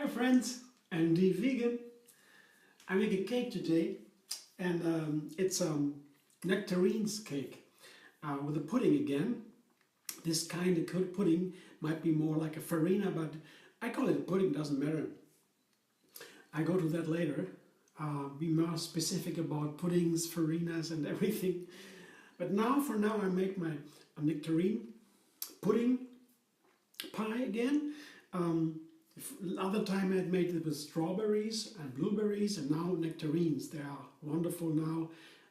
Hi friends, I'm the vegan. I make a cake today and it's nectarines cake with a pudding again. This kind of pudding might be more like a farina, but I call it a pudding, doesn't matter. I go to that later, be more specific about puddings, farinas and everything. But for now I make my nectarine pudding pie again. Other time I had made it with strawberries and blueberries, and now nectarines. They are wonderful now,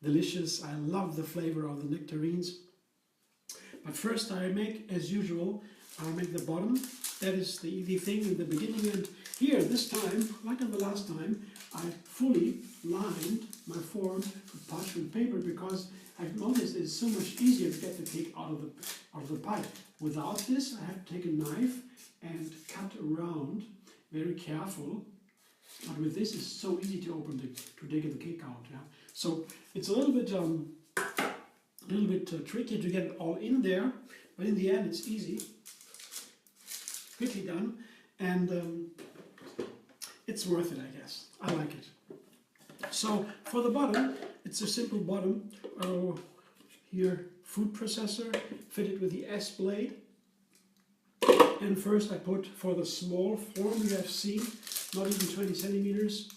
delicious. I love the flavor of the nectarines. But first I make, as usual, I make the bottom. That is the easy thing in the beginning. And here, this time, like in the last time, I fully lined my form with parchment paper because I've noticed it's so much easier to get the cake out of the pie. Without this, I have to take a knife and cut around, very careful. But with this, it's so easy to take the cake out. Yeah? So it's a little bit tricky to get it all in there, but in the end, it's easy, quickly done, and it's worth it, I guess. I like it. So for the bottom, it's a simple bottom. Here, food processor, fitted with the S blade. And first I put, for the small form you have seen, not even 20 centimeters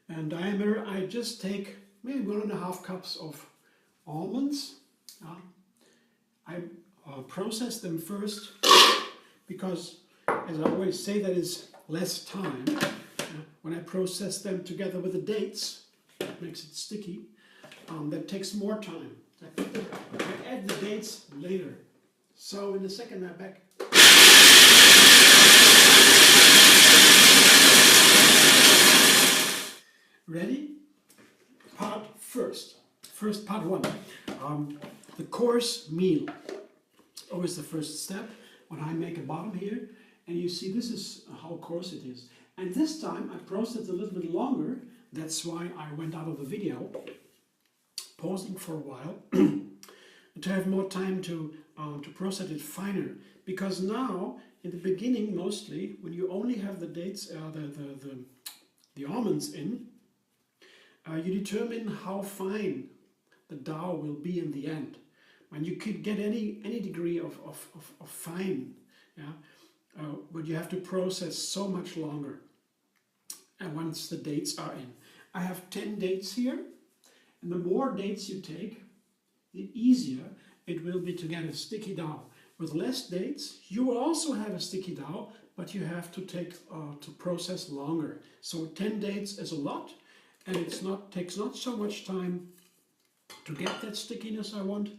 in diameter, I just take maybe 1.5 cups of almonds. I process them first because, as I always say, that is less time. When I process them together with the dates, it makes it sticky. That takes more time. I add the dates later. So in a second I'm back. Ready? Part first. First, part one. The course meal. Always the first step when I make a bottom here. And you see this is how coarse it is. And this time I processed a little bit longer. That's why I went out of the video, pausing for a while, to have more time to process it finer. Because now, in the beginning mostly, when you only have the dates, the almonds in, you determine how fine the dough will be in the end. And you could get any degree of fine, yeah? But you have to process so much longer. And once the dates are in. I have 10 dates here, and the more dates you take, the easier it will be to get a sticky dough. With less dates, you will also have a sticky dough, but you have to process longer. So 10 dates is a lot, and takes not so much time to get that stickiness I want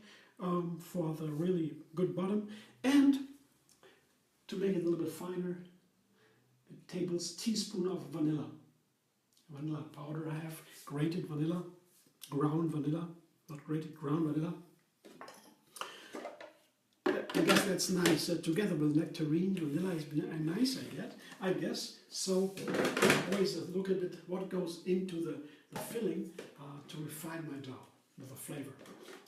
for the really good bottom, and to make it a little bit finer, a teaspoon of vanilla powder. I have grated vanilla, ground vanilla, not grated, ground vanilla. I guess that's nice. Together with nectarine, vanilla is nice, I guess. So always look at it, what goes into the filling to refine my dough with the flavor.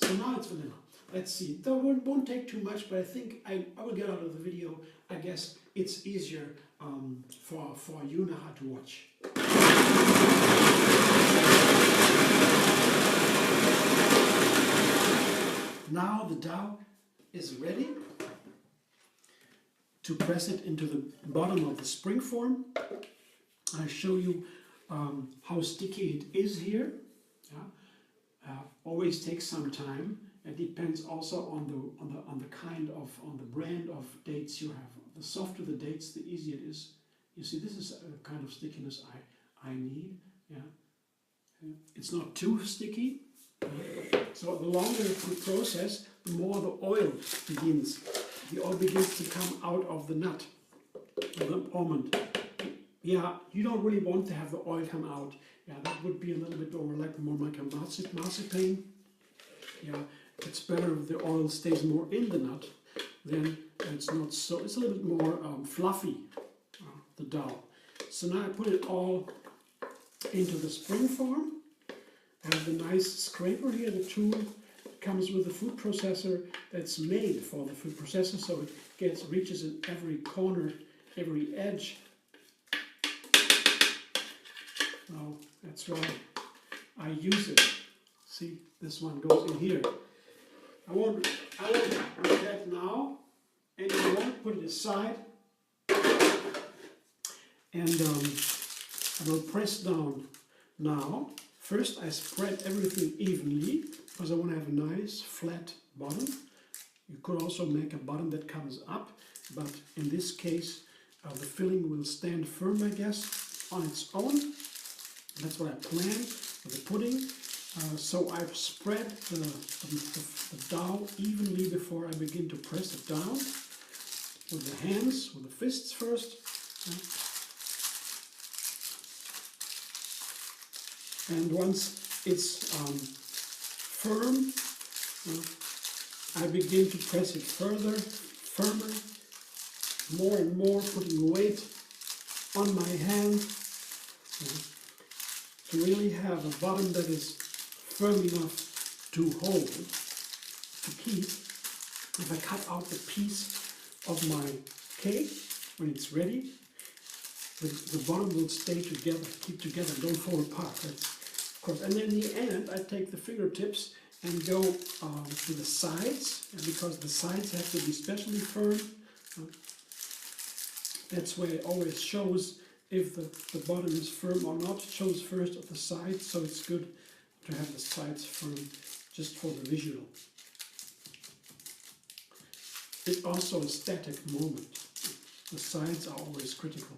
So now it's vanilla. Let's see. That won't take too much, but I think I will get out of the video. I guess it's easier for you now to watch. Now the dough is ready to press it into the bottom of the spring form. I show you how sticky it is here. Yeah? Always takes some time. It depends also on the brand of dates you have. The softer the dates, the easier it is. You see, this is a kind of stickiness I need. Yeah, it's not too sticky. So the longer you process, the more the oil begins. The oil begins to come out of the nut, the almond. Yeah, you don't really want to have the oil come out. Yeah, that would be a little bit more like a marzipan. Yeah, it's better if the oil stays more in the nut. Then it's not so. It's a little bit more fluffy, the dough. So now I put it all into the spring form. I have the nice scraper here, the tool comes with a food processor that's made for the food processor, so it reaches in every corner every edge. Now that's why I use it. See, this one goes in here. I won't do that now anymore. Put it aside, and I will press down now. First, I spread everything evenly because I want to have a nice flat bottom. You could also make a bottom that comes up, but in this case, the filling will stand firm, I guess, on its own. That's what I planned for the pudding. So I've spread the dough evenly before I begin to press it down with the hands, with the fists first. And once it's firm, I begin to press it firmer, more and more, putting weight on my hand to really have a bottom that is firm enough to hold, to keep. If I cut out the piece of my cake when it's ready, the bottom will stay together, keep together, don't fall apart. That's, of course. And then in the end, I take the fingertips and go to the sides, and because the sides have to be especially firm. That's where it always shows if the bottom is firm or not. It shows first of the sides, so it's good to have the sides firm just for the visual. It's also a static moment. The sides are always critical.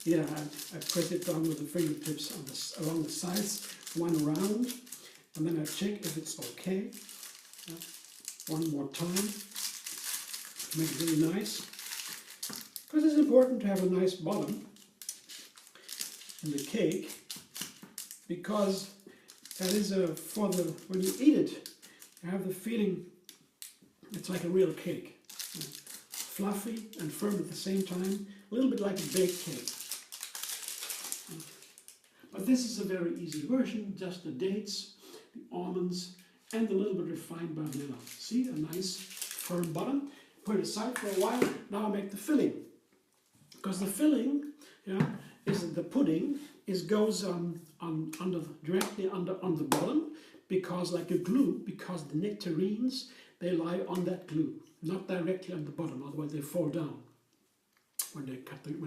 Yeah, I press it down with the fingertips along the sides, one round, and then I check if it's okay. One more time, make it really nice. Because it's important to have a nice bottom in the cake, because that is when you eat it, you have the feeling it's like a real cake. Fluffy and firm at the same time, a little bit like a baked cake. But this is a very easy version, just the dates, the almonds, and a little bit refined vanilla. See, a nice firm bottom. Put it aside for a while. Now I make the filling. Because the filling, is the pudding goes directly on the bottom, because like a glue, because the nectarines, they lie on that glue, not directly on the bottom, otherwise they fall down when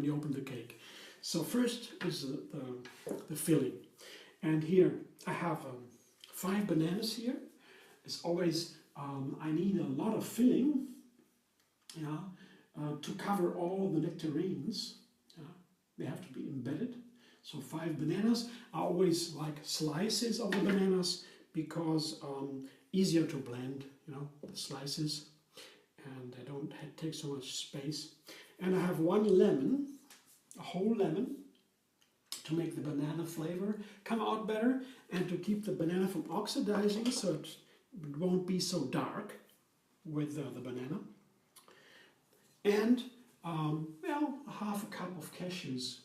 you open the cake. So first is the filling, and here I have 5 bananas here. It's always I need a lot of filling, to cover all the nectarines. They have to be embedded. So 5 bananas. I always like slices of the bananas because easier to blend, the slices, and they don't take so much space. And I have 1 lemon, a whole lemon, to make the banana flavor come out better and to keep the banana from oxidizing, so it won't be so dark with the banana. And half a cup of cashews,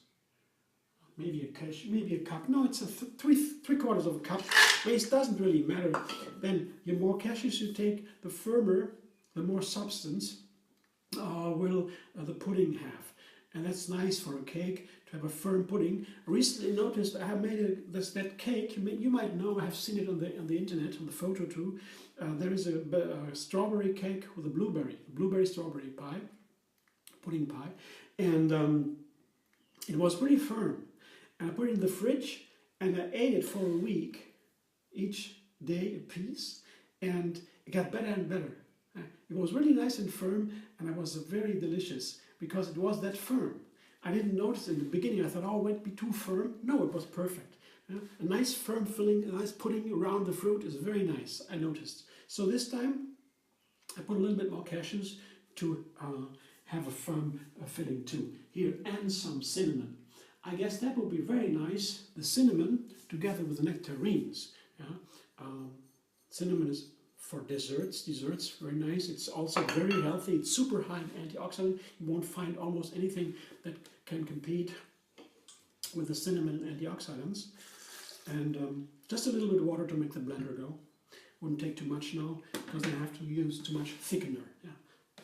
maybe a cup. No, it's three-quarters of a cup. But it doesn't really matter. Then the more cashews you take, the firmer, the more substance will the pudding have. And that's nice for a cake, to have a firm pudding. I recently noticed I have made that cake. You might know, I have seen it on the internet, on the photo too. There is a strawberry cake with a blueberry strawberry pie, pudding pie, and it was pretty firm. And I put it in the fridge, and I ate it for a week, each day a piece, and it got better and better. It was really nice and firm, and it was very delicious because it was that firm. I didn't notice in the beginning. I thought, oh, it would be too firm. No, it was perfect. A nice firm filling, a nice pudding around the fruit is very nice, I noticed. So this time, I put a little bit more cashews to have a firm filling too. Here, and some cinnamon. I guess that would be very nice, the cinnamon together with the nectarines. Cinnamon is for desserts, very nice. It's also very healthy. It's super high in antioxidant. You won't find almost anything that can compete with the cinnamon antioxidants. And just a little bit of water to make the blender go. Wouldn't take too much now, because I have to use too much thickener.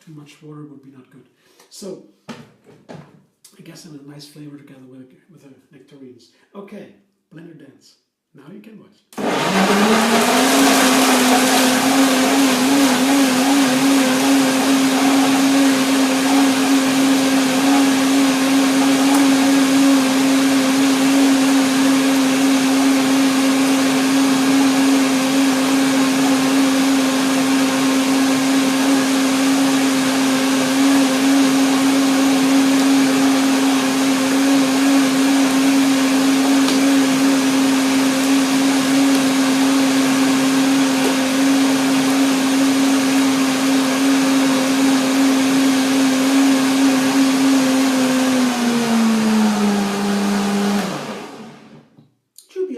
Too much water would be not good. So I guess a nice flavor together with the nectarines. Okay, blender dance. Now you can watch.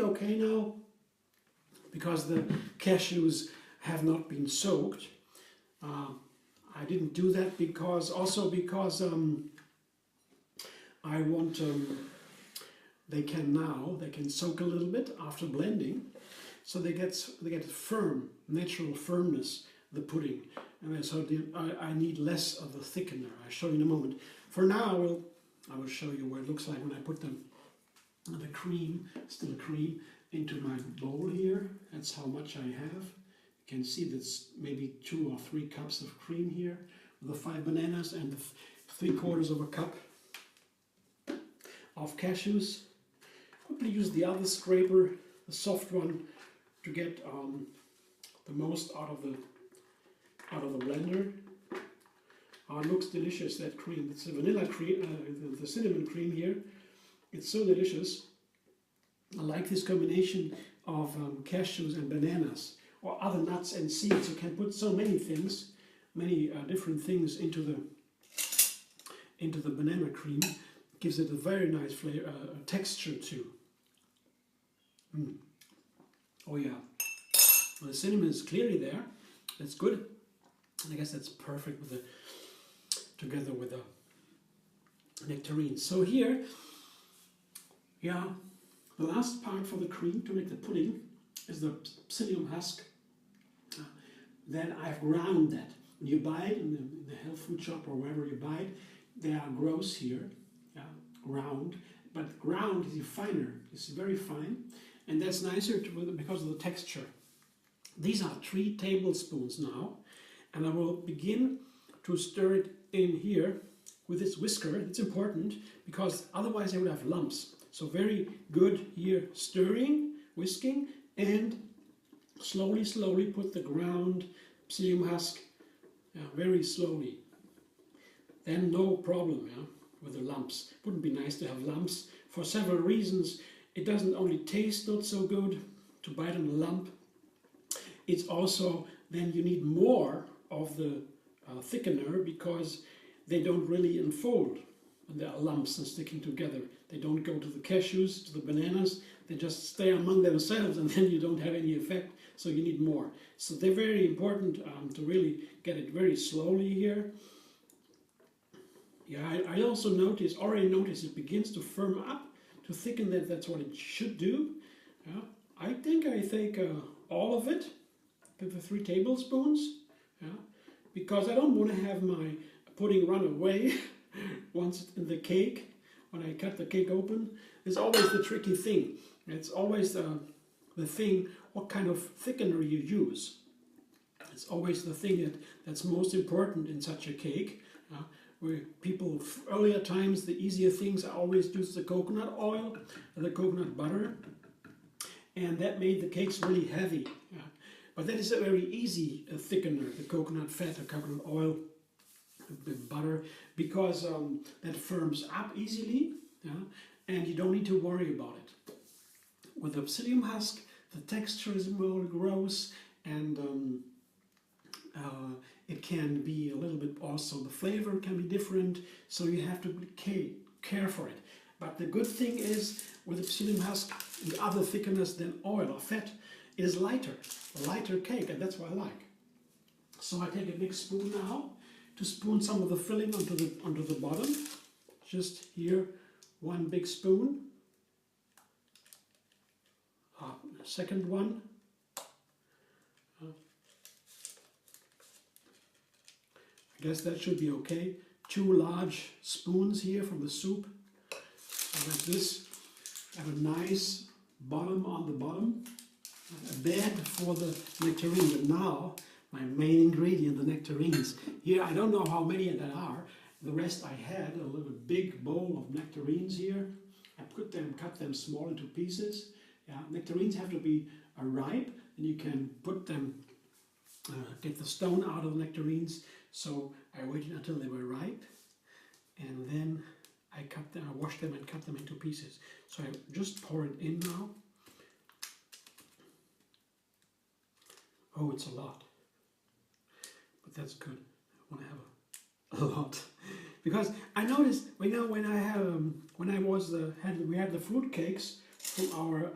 Okay now, because the cashews have not been soaked. I didn't do that because I want they can soak a little bit after blending, so they get firm, natural firmness, the pudding, and so I need less of the thickener. I'll show you in a moment. For now, I will show you what it looks like when I put the cream, still cream, into my bowl here. That's how much I have. You can see that's maybe 2 or 3 cups of cream here, with the 5 bananas and the 3/4 of a cup of cashews. Quickly use the other scraper, the soft one, to get the most out of the blender. It looks delicious, that cream. It's a vanilla cream, the cinnamon cream here. It's so delicious. I like this combination of cashews and bananas, or other nuts and seeds. You can put so many things, many different things into the banana cream. It gives it a very nice flavor, texture too. Oh yeah. Well, the cinnamon is clearly there. That's good. And I guess that's perfect together with the nectarines. So here, yeah, the last part for the cream to make the pudding is the psyllium husk. Then I've ground that. When you buy it in the health food shop or wherever you buy it, they are gross here, ground. But ground is finer. It's very fine, and that's nicer because of the texture. These are 3 tablespoons now, and I will begin to stir it in here with this whisker. It's important because otherwise I would have lumps. So very good here, stirring, whisking, and slowly put the ground psyllium husk, very slowly. Then no problem with the lumps. Wouldn't be nice to have lumps for several reasons. It doesn't only taste not so good to bite on a lump. It's also then you need more of the thickener because they don't really unfold when there are lumps and sticking together. They don't go to the cashews, to the bananas. They just stay among themselves, and then you don't have any effect. So you need more. So they're very important to really get it very slowly here. Yeah, I also already noticed it begins to firm up, to thicken. That's what it should do. Yeah, I think all of it, with the 3 tablespoons. Yeah, because I don't want to have my pudding run away once it's in the cake. When I cut the cake open, it's always the tricky thing. It's always the thing, what kind of thickener you use. It's always the thing that's most important in such a cake. Where people, earlier times, the easier things, I always use the coconut oil and the coconut butter. And that made the cakes really heavy. But that is a very easy thickener, the coconut fat, the coconut oil, the butter, because that firms up easily, and you don't need to worry about it. With the psyllium husk, the texture is more gross, and it can be a little bit also, the flavor can be different, so you have to care for it. But the good thing is, with the psyllium husk and other thickeners than oil or fat, it is lighter, a lighter cake, and that's what I like. So I take a big spoon now to spoon some of the filling onto the bottom. Just here, 1 big spoon. Second one. I guess that should be okay. 2 large spoons here from the soup. So like this. Have a nice bottom on the bottom. A bed for the nectarine. But now, my main ingredient, the nectarines. Here, I don't know how many there are. The rest I had, a little big bowl of nectarines here. I cut them small into pieces. Yeah, nectarines have to be ripe, and you can put them, get the stone out of the nectarines. So I waited until they were ripe, and then I washed them and cut them into pieces. So I just pour it in now. Oh, it's a lot, but that's good. I want to have a lot, because I noticed, we had the fruit cakes from our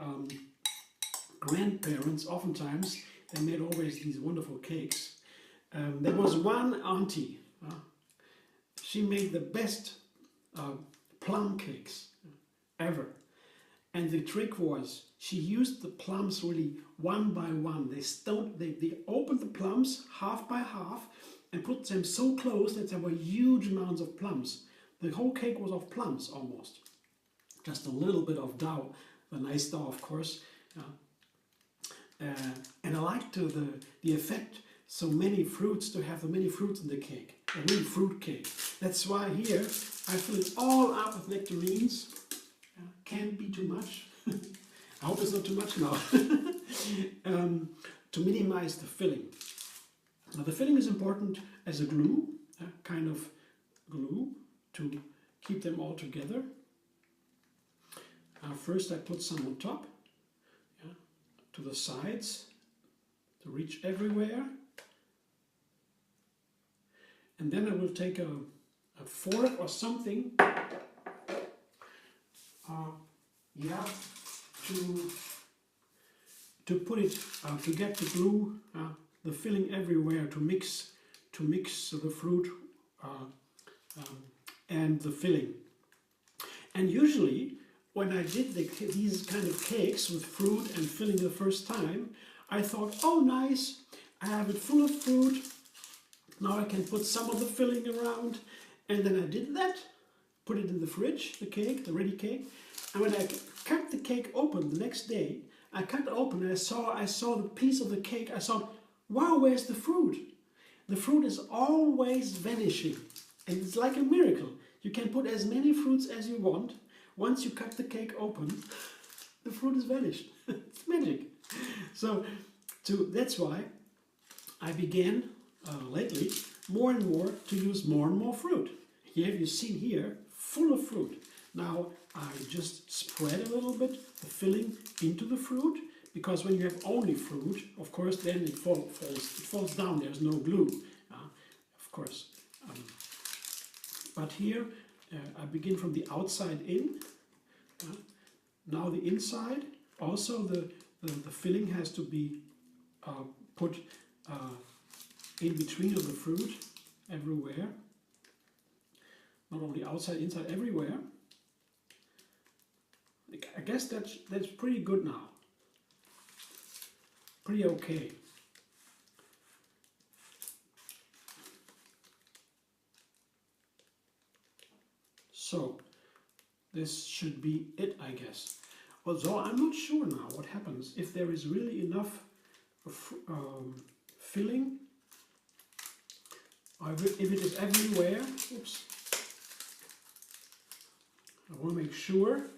grandparents. Oftentimes they made always these wonderful cakes. There was one auntie. She made the best plum cakes ever. And the trick was, she used the plums really one by one. They opened the plums half by half and put them so close that there were huge amounts of plums. The whole cake was of plums almost. Just a little bit of dough, a nice dough of course. And I liked the effect, so many fruits, to have so many fruits in the cake. A real fruit cake. That's why here I fill it all up with nectarines. Can't be too much. I hope it's not too much now. To minimize the filling. Now the filling is important as a glue, kind of glue to keep them all together. First I put some on top, to the sides, to reach everywhere. And then I will take a fork or something, to put it, to get the glue, the filling everywhere, to mix the fruit and the filling. And usually, when I did these kind of cakes with fruit and filling the first time, I thought, oh nice, I have it full of fruit. Now I can put some of the filling around, and then I did that, put it in the fridge, the cake, the ready cake, and when I cut the cake open the next day, I cut it open and I saw the piece of the cake. I thought, wow, where's the fruit? The fruit is always vanishing, and it's like a miracle. You can put as many fruits as you want. Once you cut the cake open, the fruit is vanished. It's magic. So that's why I began lately more and more to use more and more fruit. Here you see here, full of fruit. Now I just spread a little bit the filling into the fruit, because when you have only fruit, of course, then it falls down. There's no glue, of course. But here I begin from the outside in. Now the inside, also the filling has to be put in between of the fruit everywhere. Not only outside, inside, everywhere. I guess that's pretty good now. Pretty okay. So this should be it, I guess. Although I'm not sure now what happens if there is really enough filling. If it is everywhere. Oops. I want to make sure.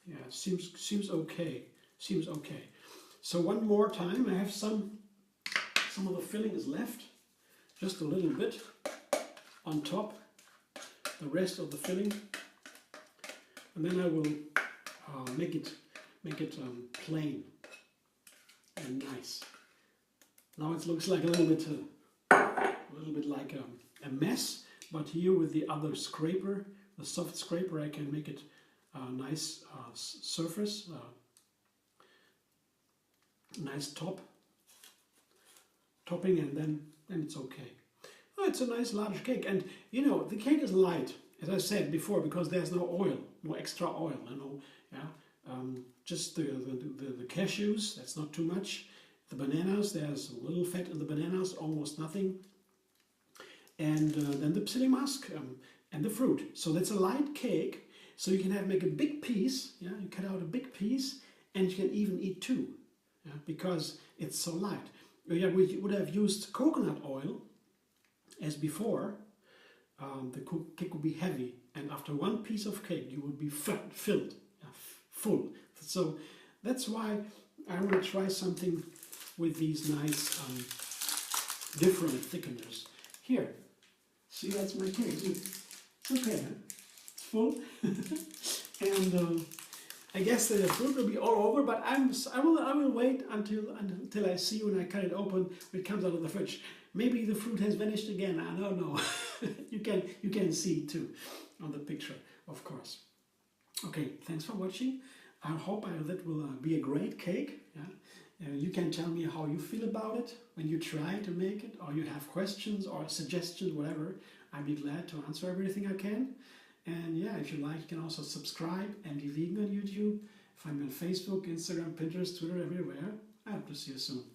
Yeah, seems okay. Seems okay. So one more time, I have some of the filling is left, just a little bit on top. The rest of the filling, and then I will make it plain and nice. Now it looks like a little bit like a mess, but here with the other scraper, the soft scraper, I can make it a nice surface, nice topping, and then it's okay. Oh, it's a nice large cake, and you know the cake is light, as I said before, because there's no oil, no extra oil. Just the cashews. That's not too much. The bananas, there's a little fat in the bananas, almost nothing. and then the psyllium husk and the fruit. So that's a light cake. So you can make a big piece. Yeah, you cut out a big piece, and you can even eat two, yeah, because it's so light. Yeah, we would have used coconut oil as before. The cake would be heavy, and after one piece of cake, you would be filled, yeah, full. So that's why I want to try something with these nice different thickeners. Here, see, that's my cake. It's okay, huh? It's full. And I guess the fruit will be all over, but I will wait until I see when I cut it open when it comes out of the fridge. Maybe the fruit has vanished again. I don't know. you can see too on the picture, of course. Okay, thanks for watching. I hope that will be a great cake. Yeah? You can tell me how you feel about it when you try to make it, or you have questions or suggestions, whatever. I'd be glad to answer everything I can. And yeah, if you like, you can also subscribe and be vegan on YouTube. Find me on Facebook, Instagram, Pinterest, Twitter, everywhere. I hope to see you soon.